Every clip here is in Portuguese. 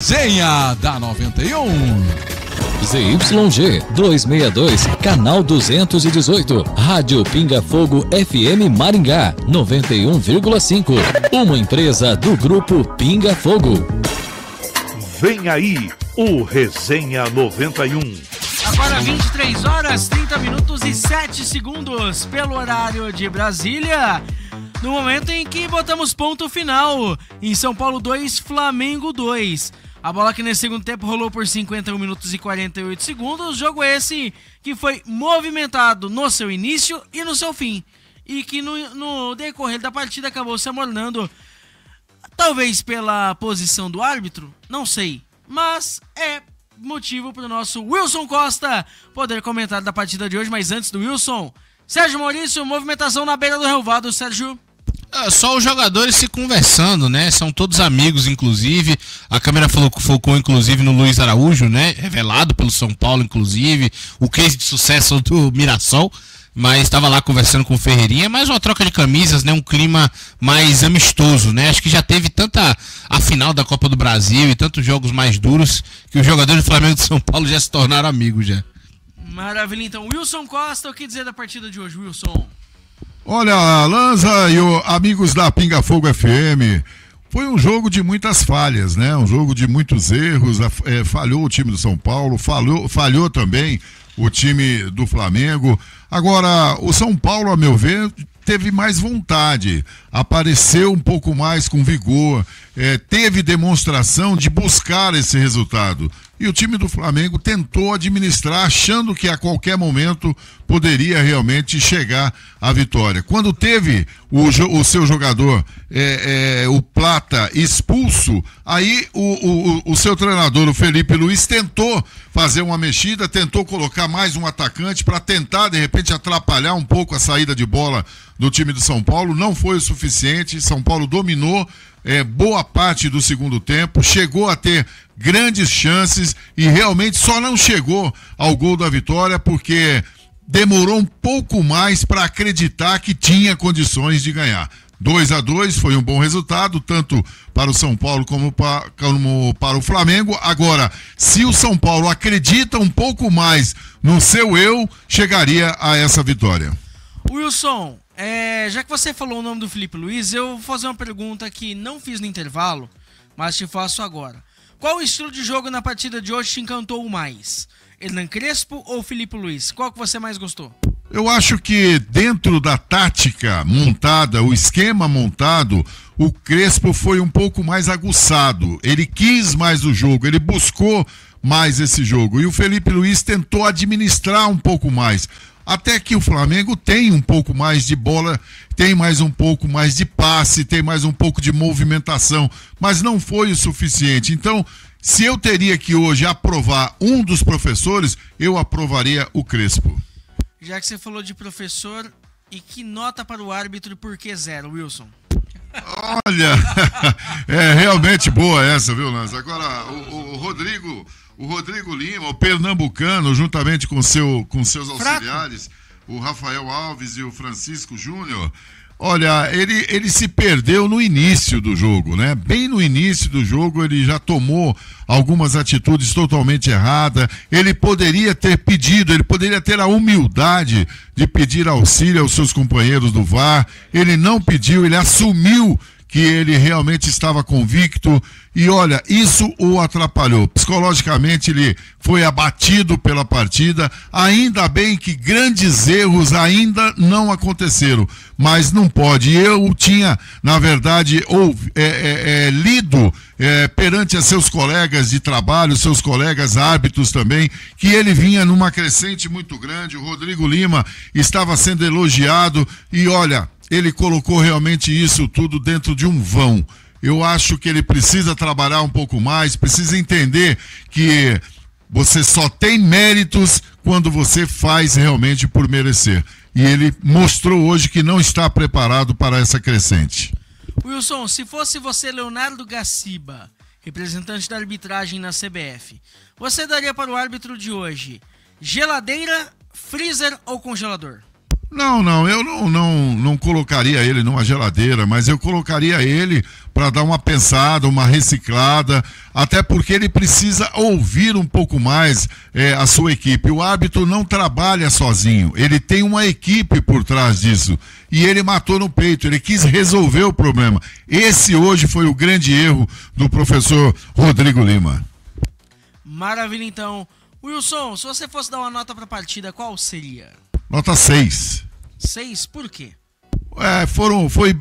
Resenha da 91. ZYG 262, canal 218, Rádio Pinga Fogo FM Maringá 91,5. Uma empresa do grupo Pinga Fogo. Vem aí o Resenha 91. Agora 23 horas, 30 minutos e 7 segundos pelo horário de Brasília. No momento em que botamos ponto final em São Paulo 2, Flamengo 2. A bola que nesse segundo tempo rolou por 51 minutos e 48 segundos. Jogo esse que foi movimentado no seu início e no seu fim. E que no decorrer da partida acabou se amornando. Talvez pela posição do árbitro, não sei. Mas é motivo para o nosso Wilson Costa poder comentar da partida de hoje. Mas antes do Wilson, Sérgio Maurício, movimentação na beira do relvado, Sérgio. Só os jogadores se conversando, né? São todos amigos, inclusive. A câmera focou, inclusive, no Luiz Araújo, né? Revelado pelo São Paulo, inclusive. O case de sucesso do Mirassol. Mas estava lá conversando com o Ferreirinha. Mais uma troca de camisas, né? Um clima mais amistoso, né? Acho que já teve tanta a final da Copa do Brasil e tantos jogos mais duros que os jogadores do Flamengo de São Paulo já se tornaram amigos, já. Maravilha, então. Wilson Costa, o que dizer da partida de hoje, Wilson? Olha, Lanza e amigos da Pinga Fogo FM, foi um jogo de muitas falhas, né? Um jogo de muitos erros, falhou o time do São Paulo, falhou também o time do Flamengo. Agora, o São Paulo, a meu ver, teve mais vontade, apareceu um pouco mais com vigor, teve demonstração de buscar esse resultado. E o time do Flamengo tentou administrar, achando que a qualquer momento poderia realmente chegar à vitória. Quando teve o seu jogador, o Plata, expulso, aí o seu treinador, o Felipe Luiz, tentou fazer uma mexida, tentou colocar mais um atacante para tentar, de repente, atrapalhar um pouco a saída de bola do time do São Paulo. Não foi o suficiente, São Paulo dominou boa parte do segundo tempo, chegou a ter grandes chances e realmente só não chegou ao gol da vitória porque demorou um pouco mais para acreditar que tinha condições de ganhar. 2-2 foi um bom resultado, tanto para o São Paulo como para o Flamengo. Agora, se o São Paulo acredita um pouco mais no seu eu, chegaria a essa vitória. Wilson, já que você falou o nome do Felipe Luiz, eu vou fazer uma pergunta que não fiz no intervalo, mas te faço agora. Qual o estilo de jogo na partida de hoje te encantou mais? Hernan Crespo ou Felipe Luiz? Qual que você mais gostou? Eu acho que dentro da tática montada, o esquema montado, o Crespo foi um pouco mais aguçado. Ele quis mais o jogo, ele buscou mais esse jogo. E o Felipe Luiz tentou administrar um pouco mais. Até que o Flamengo tem um pouco mais de bola, tem mais um pouco mais de passe, tem mais um pouco de movimentação, mas não foi o suficiente. Então, se eu teria que hoje aprovar um dos professores, eu aprovaria o Crespo. Já que você falou de professor, e que nota para o árbitro, por que 0, Wilson? Olha, é realmente boa essa, viu, Lança? Agora, o Rodrigo Lima, o pernambucano, juntamente com seus auxiliares, o Rafael Alves e o Francisco Júnior, olha, ele se perdeu no início do jogo, né? Bem no início do jogo ele já tomou algumas atitudes totalmente erradas. Ele poderia ter a humildade de pedir auxílio aos seus companheiros do VAR. Ele não pediu, ele assumiu que ele realmente estava convicto e olha, isso o atrapalhou. Psicologicamente ele foi abatido pela partida, ainda bem que grandes erros ainda não aconteceram, mas não pode. Eu tinha, na verdade, lido perante a seus colegas de trabalho, seus colegas árbitros também, que ele vinha numa crescente muito grande. O Rodrigo Lima estava sendo elogiado e olha, ele colocou realmente isso tudo dentro de um vão. Eu acho que ele precisa trabalhar um pouco mais, precisa entender que você só tem méritos quando você faz realmente por merecer. E ele mostrou hoje que não está preparado para essa crescente. Wilson, se fosse você, Leonardo Gaciba, representante da arbitragem na CBF, você daria para o árbitro de hoje geladeira, freezer ou congelador? Não, eu não colocaria ele numa geladeira, mas eu colocaria ele para dar uma pensada, uma reciclada, até porque ele precisa ouvir um pouco mais a sua equipe. O árbitro não trabalha sozinho, ele tem uma equipe por trás disso, e ele matou no peito, ele quis resolver o problema. Esse hoje foi o grande erro do professor Rodrigo Lima. Maravilha, então. Wilson, se você fosse dar uma nota para a partida, qual seria? Nota 6. 6? Por quê? Foi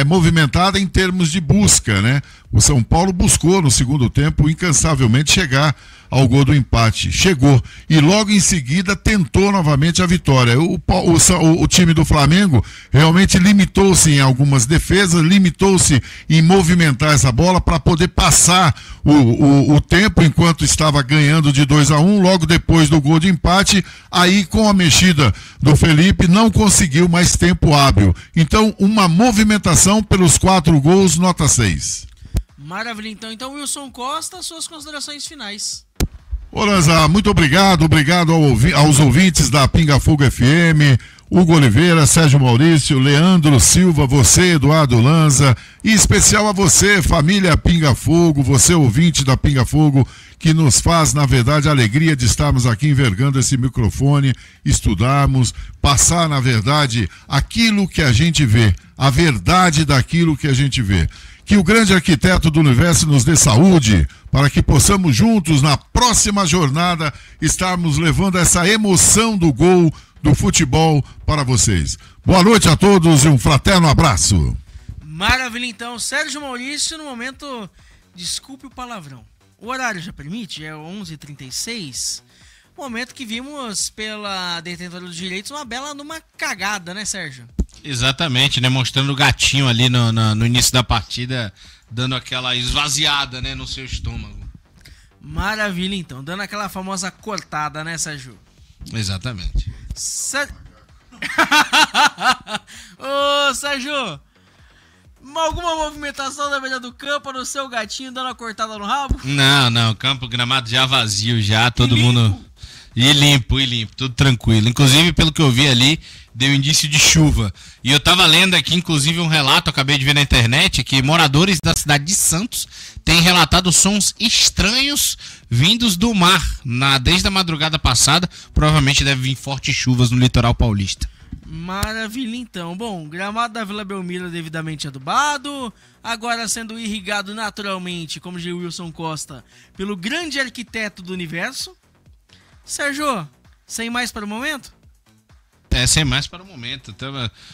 movimentada em termos de busca, né? O São Paulo buscou no segundo tempo incansavelmente chegar ao gol do empate. Chegou. E logo em seguida tentou novamente a vitória. O time do Flamengo realmente limitou-se em algumas defesas, limitou-se em movimentar essa bola para poder passar o tempo enquanto estava ganhando de 2-1, logo depois do gol de empate. Aí, com a mexida do Felipe, não conseguiu mais tempo hábil. Então, uma movimentação pelos 4 gols, nota 6. Maravilha, então. Então, Wilson Costa, suas considerações finais. Ô Lanza, muito obrigado aos ouvintes da Pinga Fogo FM, Hugo Oliveira, Sérgio Maurício, Leandro Silva, você, Eduardo Lanza, e especial a você, família Pinga Fogo, você ouvinte da Pinga Fogo, que nos faz, na verdade, a alegria de estarmos aqui envergando esse microfone, estudarmos, passar, na verdade, aquilo que a gente vê, a verdade daquilo que a gente vê. Que o grande arquiteto do universo nos dê saúde, para que possamos juntos, na próxima jornada, estarmos levando essa emoção do gol, do futebol, para vocês. Boa noite a todos e um fraterno abraço. Maravilha, então. Sérgio Maurício, no momento, desculpe o palavrão. O horário já permite, é 11h36. Momento que vimos pela detentora dos direitos numa cagada, né, Sérgio? Exatamente, né? Mostrando o gatinho ali no início da partida, dando aquela esvaziada, né, no seu estômago. Maravilha, então. Dando aquela famosa cortada, né, Sérgio? Exatamente. Ô, Sérgio, alguma movimentação na beira do campo no seu gatinho dando uma cortada no rabo? Não, campo gramado já vazio, já, todo mundo... E limpo, tudo tranquilo. Inclusive, pelo que eu vi ali, deu indício de chuva. E eu tava lendo aqui, inclusive, um relato, acabei de ver na internet, que moradores da cidade de Santos têm relatado sons estranhos vindos do mar. Desde a madrugada passada, provavelmente deve vir fortes chuvas no litoral paulista. Maravilha, então. Bom, gramado da Vila Belmiro devidamente adubado, agora sendo irrigado naturalmente, como diz Wilson Costa, pelo grande arquiteto do universo. Sérgio, sem mais para o momento? Sem mais para o momento. Então,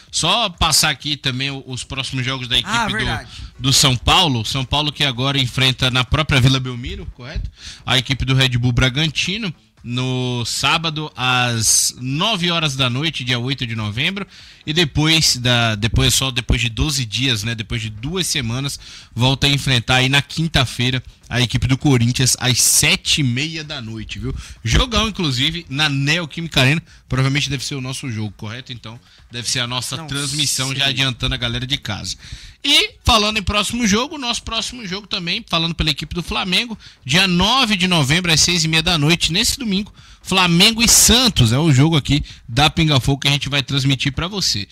só passar aqui também os próximos jogos da equipe do São Paulo. São Paulo que agora enfrenta na própria Vila Belmiro, correto? A equipe do Red Bull Bragantino. No sábado, às 9 horas da noite, dia 8 de novembro. E depois de 12 dias, né? Depois de 2 semanas, volta a enfrentar aí na quinta-feira a equipe do Corinthians às 7h30 da noite, viu? Jogão, inclusive, na Neoquímica Arena. Provavelmente deve ser o nosso jogo, correto? Então, deve ser a nossa transmissão, já adiantando a galera de casa. E, falando em próximo jogo, nosso próximo jogo também, falando pela equipe do Flamengo, dia 9 de novembro, às 6h30 da noite, nesse domingo, Flamengo e Santos, é o jogo aqui da Pinga Fogo que a gente vai transmitir pra você.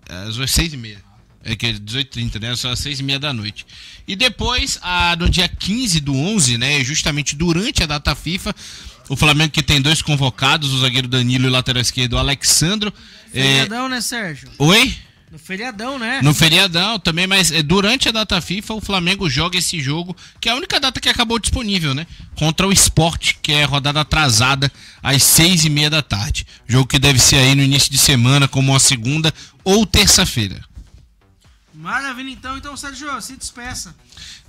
Às 6h30. É que é 18h30, né? Só às 6h30 da noite. E depois, no dia 15 do 11, né? Justamente durante a data FIFA, o Flamengo que tem 2 convocados, o zagueiro Danilo e o lateral esquerdo, o Alexandro. Feriadão, né, Sérgio? Oi? No feriadão, né? No feriadão também, mas durante a data FIFA o Flamengo joga esse jogo, que é a única data que acabou disponível, né? Contra o Sport, que é rodada atrasada, às 6h30 da tarde. Jogo que deve ser aí no início de semana, como uma segunda ou terça-feira. Maravilha, então Sérgio, se despeça.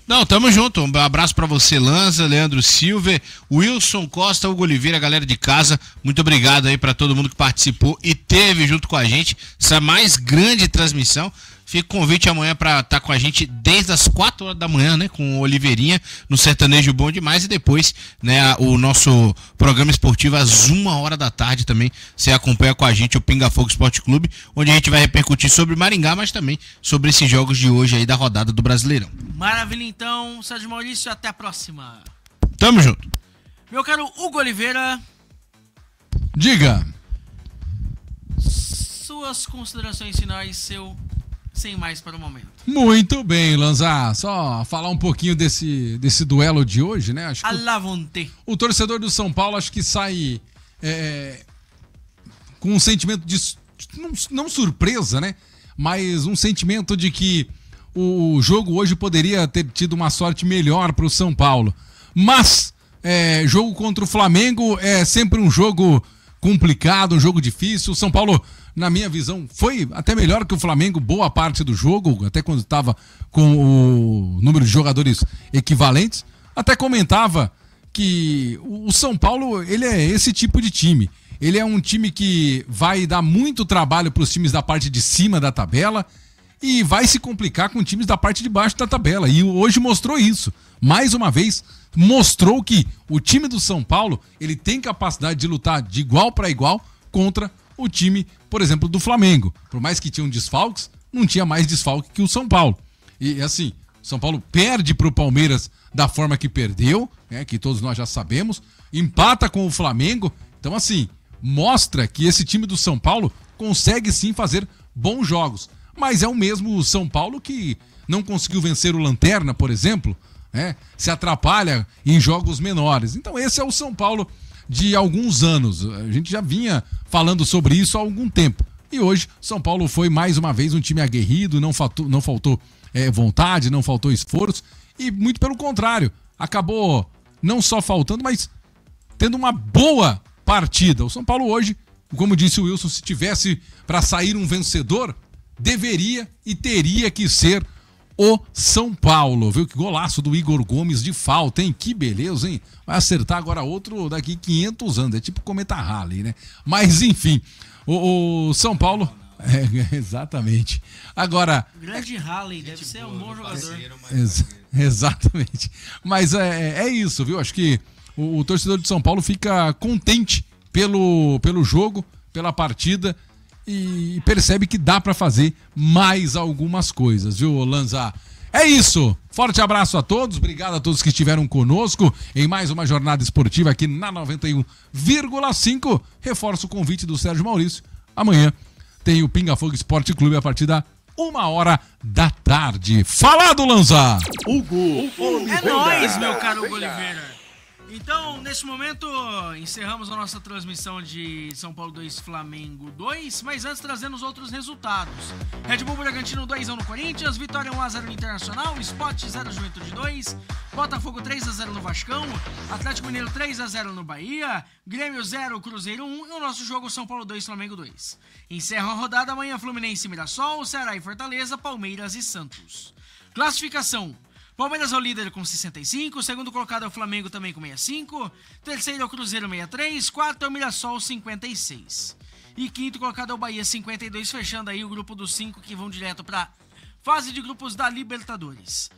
Não, tamo junto. Um abraço pra você, Lanza, Leandro Silva, Wilson Costa, Hugo Oliveira, galera de casa. Muito obrigado aí pra todo mundo que participou e teve junto com a gente essa mais grande transmissão. Fica o convite amanhã pra estar com a gente desde as 4 horas da manhã, né? Com o Oliveirinha no Sertanejo Bom Demais. E depois, né? O nosso programa esportivo às 1h da tarde também. Você acompanha com a gente o Pinga Fogo Esporte Clube, onde a gente vai repercutir sobre Maringá, mas também sobre esses jogos de hoje aí da rodada do Brasileirão. Maravilha, então. Sérgio Maurício, até a próxima. Tamo junto. Meu caro Hugo Oliveira. Diga. suas considerações finais, sem mais para o momento. Muito bem, Lanza. Só falar um pouquinho desse duelo de hoje, né? Acho que o torcedor do São Paulo acho que sai com um sentimento de não surpresa, né? Mas um sentimento de que o jogo hoje poderia ter tido uma sorte melhor para o São Paulo. Mas jogo contra o Flamengo é sempre um jogo complicado, um jogo difícil. O São Paulo, na minha visão, foi até melhor que o Flamengo boa parte do jogo, até quando estava com o número de jogadores equivalentes. Até comentava que o São Paulo, ele é esse tipo de time. Ele é um time que vai dar muito trabalho para os times da parte de cima da tabela e vai se complicar com times da parte de baixo da tabela. E hoje mostrou isso. Mais uma vez, mostrou que o time do São Paulo, ele tem capacidade de lutar de igual para igual contra o time, por exemplo, do Flamengo. Por mais que tinham desfalques, não tinha mais desfalque que o São Paulo. E assim, o São Paulo perde para o Palmeiras da forma que perdeu, né, que todos nós já sabemos, empata com o Flamengo. Então assim, mostra que esse time do São Paulo consegue sim fazer bons jogos. Mas é o mesmo São Paulo que não conseguiu vencer o Lanterna, por exemplo, né? Se atrapalha em jogos menores. Então esse é o São Paulo de alguns anos. A gente já vinha falando sobre isso há algum tempo. E hoje São Paulo foi mais uma vez um time aguerrido, não faltou vontade, não faltou esforço. E muito pelo contrário, acabou não só faltando, mas tendo uma boa partida. O São Paulo hoje, como disse o Wilson, se tivesse para sair um vencedor, deveria e teria que ser o São Paulo. Viu que golaço do Igor Gomes de falta, hein? Que beleza, hein? Vai acertar agora outro daqui 500 anos. É tipo Cometa Halley, né? Mas enfim, o São Paulo... exatamente. Agora... O grande Halley deve ser um bom jogador. Exatamente. Mas é isso, viu? Acho que o torcedor de São Paulo fica contente pelo jogo, pela partida, e percebe que dá pra fazer mais algumas coisas, viu, Lanza? É isso, forte abraço a todos, obrigado a todos que estiveram conosco em mais uma jornada esportiva aqui na 91,5. Reforço o convite do Sérgio Maurício, amanhã tem o Pinga Fogo Esporte Clube a partir da 13h. Falado, Lanza! Hugo É nóis, meu caro Hugo Oliveira. Então, neste momento, encerramos a nossa transmissão de São Paulo 2, Flamengo 2, mas antes trazendo os outros resultados. Red Bull Bragantino 2-1 no Corinthians, Vitória 1-0 no Internacional, Sport 0 Juventude 2, Botafogo 3-0 no Vascão, Atlético Mineiro 3-0 no Bahia, Grêmio 0, Cruzeiro 1 e o nosso jogo São Paulo 2, Flamengo 2. Encerra a rodada amanhã Fluminense e Mirassol, Ceará e Fortaleza, Palmeiras e Santos. Classificação: Palmeiras é o líder com 65, segundo colocado é o Flamengo também com 65, terceiro é o Cruzeiro 63, quarto é o Mirassol 56 e quinto colocado é o Bahia 52, fechando aí o grupo dos 5 que vão direto para fase de grupos da Libertadores.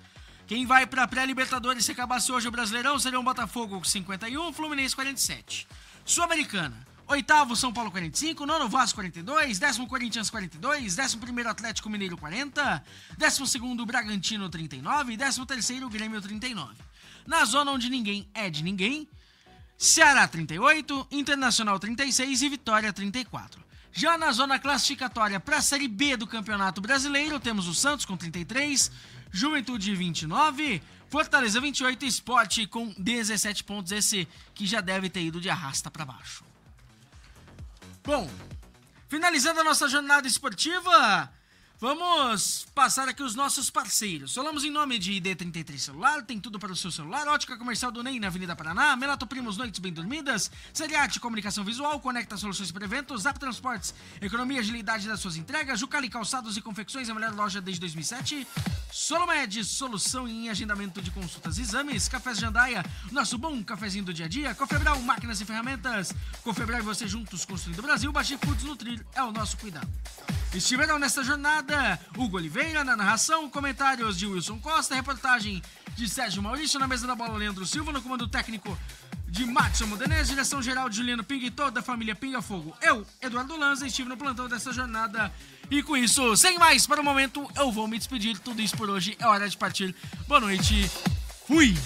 Quem vai para pré-Libertadores se acabasse hoje o Brasileirão seria o Botafogo com 51, Fluminense 47. Sul-Americana: oitavo São Paulo 45, nono Vasco 42, 10º Corinthians 42, 11º Atlético Mineiro 40, 12º Bragantino 39 e 13º Grêmio 39. Na zona onde ninguém é de ninguém, Ceará 38, Internacional 36 e Vitória 34. Já na zona classificatória para a Série B do Campeonato Brasileiro, temos o Santos com 33, Juventude 29, Fortaleza 28 e Sport com 17 pontos, esse que já deve ter ido de arrasta para baixo. Bom, finalizando a nossa jornada esportiva, vamos passar aqui os nossos parceiros. Falamos em nome de ID33 Celular, tem tudo para o seu celular, Ótica Comercial do NEM na Avenida Paraná, Melato Primos Noites Bem Dormidas, Seriarte Comunicação Visual, Conecta Soluções para Eventos, Zap Transportes, Economia e Agilidade das suas entregas, Jucali Calçados e Confecções, a melhor loja desde 2007, Solomed, solução em agendamento de consultas e exames, Cafés Jandaia, nosso bom cafezinho do dia a dia, Cofebral, máquinas e ferramentas, Cofebral e você juntos construindo o Brasil, Baixi Foods Nutrir é o nosso cuidado. Estiveram nesta jornada Hugo Oliveira na narração, comentários de Wilson Costa, reportagem de Sérgio Maurício, na mesa da bola Leandro Silva, no comando técnico de Matson Modenese, direção geral de Juliano Pinga e toda a família Pinga Fogo. Eu, Eduardo Lanza, estive no plantão dessa jornada e com isso, sem mais para o momento, eu vou me despedir. Tudo isso por hoje, é hora de partir. Boa noite, fui!